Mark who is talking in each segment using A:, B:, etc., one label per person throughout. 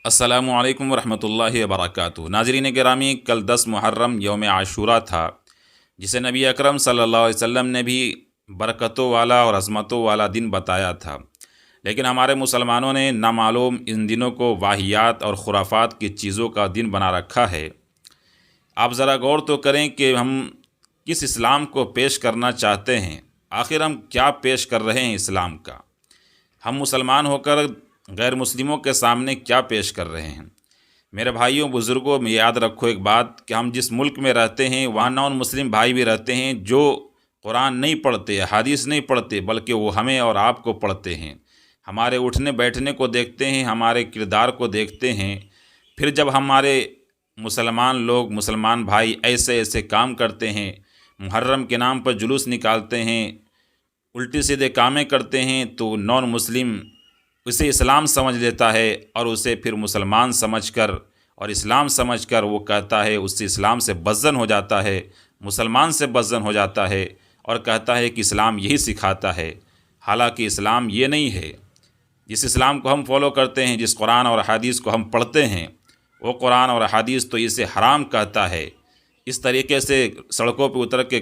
A: السلام علیکم ورحمۃ اللہ وبرکاتہ۔ ناظرین گرامی، کل 10 محرم یوم عاشوراء تھا، جسے نبی اکرم صلی اللہ علیہ وسلم نے بھی برکتوں والا اور عظمتوں والا دن بتایا تھا، لیکن ہمارے مسلمانوں نے نامعلوم ان دنوں کو واہیات اور خرافات کی چیزوں کا دن بنا رکھا ہے۔ آپ ذرا غور تو کریں کہ ہم کس اسلام کو پیش کرنا چاہتے ہیں، آخر ہم کیا پیش کر رہے ہیں اسلام کا؟ ہم مسلمان ہو کر غیر مسلموں کے سامنے کیا پیش کر رہے ہیں؟ میرے بھائیوں بزرگوں، میں یاد رکھو ایک بات کہ ہم جس ملک میں رہتے ہیں وہاں نان مسلم بھائی بھی رہتے ہیں جو قرآن نہیں پڑھتے، حدیث نہیں پڑھتے، بلکہ وہ ہمیں اور آپ کو پڑھتے ہیں، ہمارے اٹھنے بیٹھنے کو دیکھتے ہیں، ہمارے کردار کو دیکھتے ہیں۔ پھر جب ہمارے مسلمان بھائی ایسے ایسے کام کرتے ہیں، محرم کے نام پر جلوس نکالتے ہیں، الٹی سیدھے کامیں کرتے ہیں، تو نان مسلم اسے اسلام سمجھ لیتا ہے اور اسے پھر مسلمان سمجھ کر اور اسلام سمجھ کر وہ کہتا ہے، اس سے اسلام سے بدظن ہو جاتا ہے، مسلمان سے بدظن ہو جاتا ہے اور کہتا ہے کہ اسلام یہی سکھاتا ہے، حالانکہ اسلام یہ نہیں ہے۔ جس اسلام کو ہم فالو کرتے ہیں، جس قرآن اور حدیث کو ہم پڑھتے ہیں، وہ قرآن اور حدیث تو اسے حرام کہتا ہے۔ اس طریقے سے سڑکوں پہ اتر کے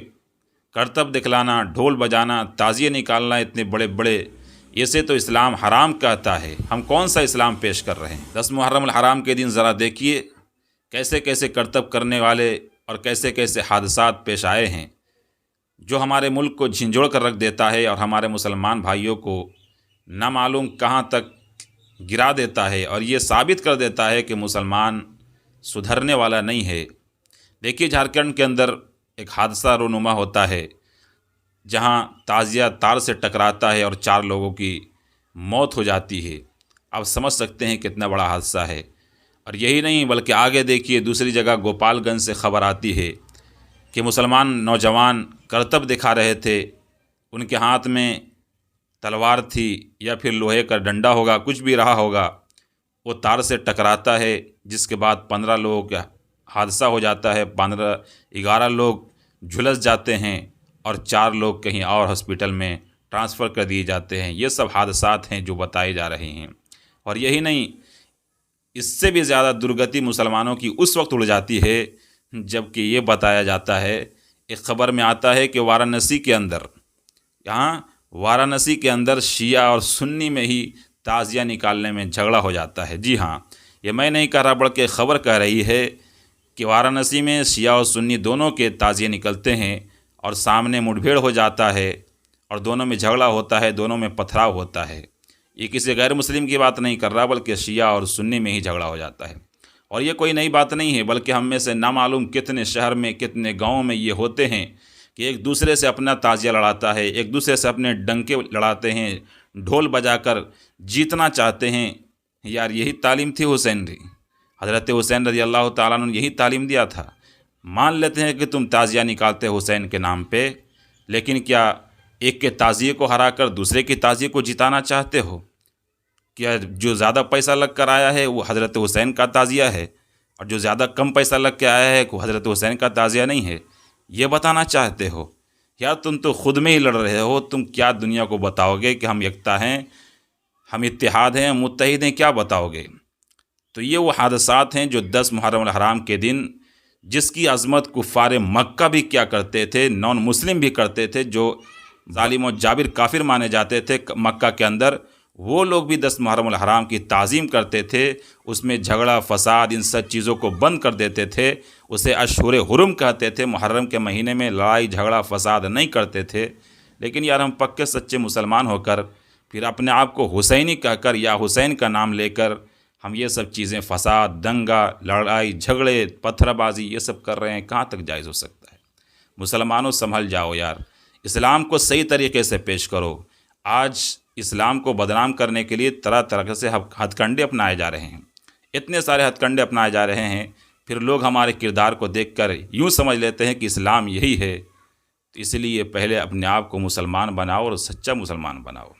A: کرتب دکھلانا، ڈھول بجانا، تعزیے نکالنا اتنے بڑے بڑے، اسے تو اسلام حرام کہتا ہے۔ ہم کون سا اسلام پیش کر رہے ہیں؟ 10 محرم الحرام کے دن ذرا دیکھیے کیسے کیسے کرتب کرنے والے اور کیسے کیسے حادثات پیش آئے ہیں، جو ہمارے ملک کو جھنجھوڑ کر رکھ دیتا ہے اور ہمارے مسلمان بھائیوں کو نامعلوم کہاں تک گرا دیتا ہے، اور یہ ثابت کر دیتا ہے کہ مسلمان سدھرنے والا نہیں ہے۔ دیکھیے جھارکھنڈ کے اندر ایک حادثہ رونما ہوتا ہے، جہاں تعزیہ تار سے ٹکراتا ہے اور 4 لوگوں کی موت ہو جاتی ہے۔ آپ سمجھ سکتے ہیں کتنا بڑا حادثہ ہے۔ اور یہی نہیں بلکہ آگے دیکھیے دوسری جگہ گوپال گنج سے خبر آتی ہے کہ مسلمان نوجوان کرتب دکھا رہے تھے، ان کے ہاتھ میں تلوار تھی یا پھر لوہے کا ڈنڈا ہوگا، کچھ بھی رہا ہوگا، وہ تار سے ٹکراتا ہے، جس کے بعد 15 لوگوں کا حادثہ ہو جاتا ہے، 11 لوگ جھلس جاتے ہیں اور 4 لوگ کہیں اور ہاسپٹل میں ٹرانسفر کر دیے جاتے ہیں۔ یہ سب حادثات ہیں جو بتائے جا رہے ہیں۔ اور یہی نہیں، اس سے بھی زیادہ درگتی مسلمانوں کی اس وقت اڑ جاتی ہے جب کہ یہ بتایا جاتا ہے، ایک خبر میں آتا ہے کہ وارانسی کے اندر شیعہ اور سنی میں ہی تعزیہ نکالنے میں جھگڑا ہو جاتا ہے۔ جی ہاں، یہ میں نہیں کہہ رہا بلکہ خبر کہہ رہی ہے کہ وارانسی میں شیعہ اور سنی دونوں کے تعزیے نکلتے ہیں اور سامنے مٹبھیڑ ہو جاتا ہے اور دونوں میں جھگڑا ہوتا ہے، دونوں میں پتھراؤ ہوتا ہے۔ یہ کسی غیر مسلم کی بات نہیں کر رہا بلکہ شیعہ اور سنی میں ہی جھگڑا ہو جاتا ہے۔ اور یہ کوئی نئی بات نہیں ہے، بلکہ ہم میں سے نامعلوم کتنے شہر میں، کتنے گاؤں میں یہ ہوتے ہیں کہ ایک دوسرے سے اپنا تعزیہ لڑاتا ہے، ایک دوسرے سے اپنے ڈنکے لڑاتے ہیں، ڈھول بجا کر جیتنا چاہتے ہیں۔ یار یہی تعلیم تھی حسین کی، حضرت حسین رضی اللہ تعالیٰ عنہ نے یہی تعلیم دیا تھا۔ مان لیتے ہیں کہ تم تعزیہ نکالتے حسین کے نام پہ، لیکن کیا ایک کے تعزیے کو ہرا کر دوسرے کی تعزیے کو جتانا چاہتے ہو؟ کیا جو زیادہ پیسہ لگ کر آیا ہے وہ حضرت حسین کا تعزیہ ہے، اور جو زیادہ کم پیسہ لگ کے آیا ہے وہ حضرت حسین کا تعزیہ نہیں ہے؟ یہ بتانا چاہتے ہو؟ یا تم تو خود میں ہی لڑ رہے ہو؟ تم کیا دنیا کو بتاؤ گے کہ ہم یکتا ہیں، ہم اتحاد ہیں، متحد ہیں؟ کیا بتاؤ گے؟ تو یہ وہ حادثات ہیں جو 10 محرم الحرام کے دن، جس کی عظمت کفار مکہ بھی کیا کرتے تھے، نان مسلم بھی کرتے تھے، جو ظالم و جابر کافر مانے جاتے تھے مکہ کے اندر، وہ لوگ بھی 10 محرم الحرام کی تعظیم کرتے تھے، اس میں جھگڑا فساد ان سب چیزوں کو بند کر دیتے تھے، اسے اشہر حرم کہتے تھے، محرم کے مہینے میں لڑائی جھگڑا فساد نہیں کرتے تھے۔ لیکن یار ہم پکے سچے مسلمان ہو کر پھر اپنے آپ کو حسینی کہہ کر یا حسین کا نام لے کر ہم یہ سب چیزیں، فساد، دنگا، لڑائی جھگڑے، پتھر بازی، یہ سب کر رہے ہیں، کہاں تک جائز ہو سکتا ہے؟ مسلمانوں سنبھل جاؤ یار، اسلام کو صحیح طریقے سے پیش کرو۔ آج اسلام کو بدنام کرنے کے لیے طرح طرح سے ہتھ کنڈے اپنائے جا رہے ہیں، اتنے سارے ہتھ کنڈے اپنائے جا رہے ہیں، پھر لوگ ہمارے کردار کو دیکھ کر یوں سمجھ لیتے ہیں کہ اسلام یہی ہے۔ تو اس لیے پہلے اپنے آپ کو مسلمان بناؤ اور سچا مسلمان بناؤ۔